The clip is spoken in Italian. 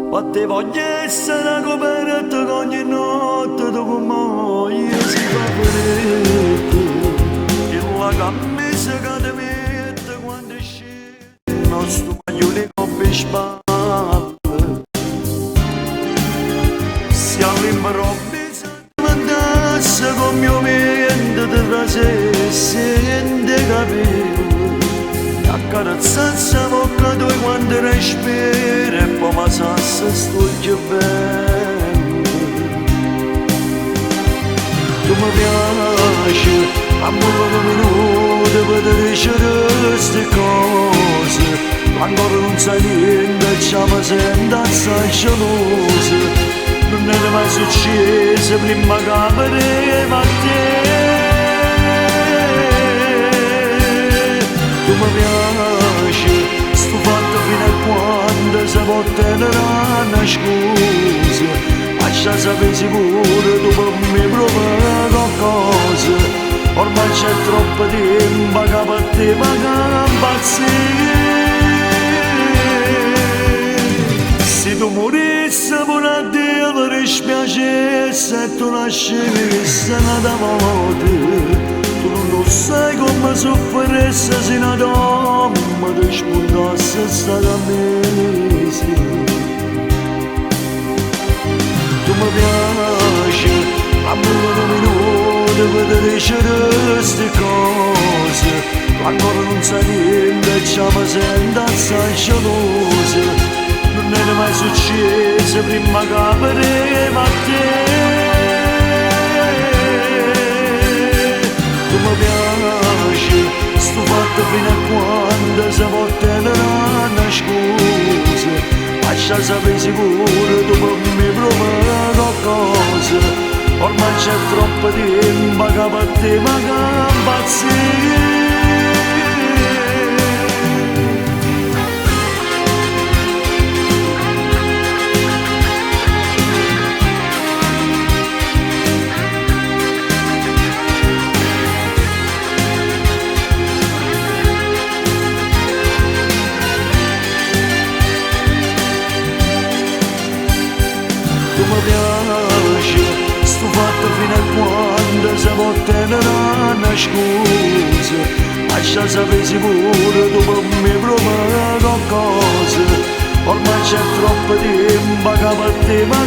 Ma te voglio essere coperta che ogni notte dopo moglie si fa freddo. E la camisa che ti mette quando esci, il nostro maglione con le spalle. Se all'improvviso ti mandasse con mio mente ti trasesse e ti capivo. Accarezzarsi a bocca tua quando respiri e poi mi sassa stugge bene. Tu mi piaci, amore un minuto per dicere queste cose. Ancora non sai niente, ci mi sento assai gelosa. Non è mai successo prima che apriva a te. Tu mi piaci, sto fatto fino a quando si può tenere una scusa. Lascia sapere sicuro, tu per me provi qualcosa. Ormai c'è troppo tempo che per te mi impazzire. Se tu morissi pure a Dio mi dispiacesse e tu nascessi una volta. Tu non lo sai come sofferesse se una donna ti spuntasse stata a mesi. Tu mi piaci, amore un minuto per dicere queste cose. Ancora non sai niente, ci mi sento assai gelosa. Non è mai successo prima che apriva a te. Tu mi piaci, sto fatto fino a quando si può tenere una scusa. Lascia sapere sicuro, tu per me provi qualcosa. Ormai c'è troppo tempo che per te mi impazzire. Tu mi piaci, sto fatto fino a quando si può tenere una scusa. Lascia sapere sicuro, tu per me provi qualcosa. Ormai c'è troppo tempo che per te mi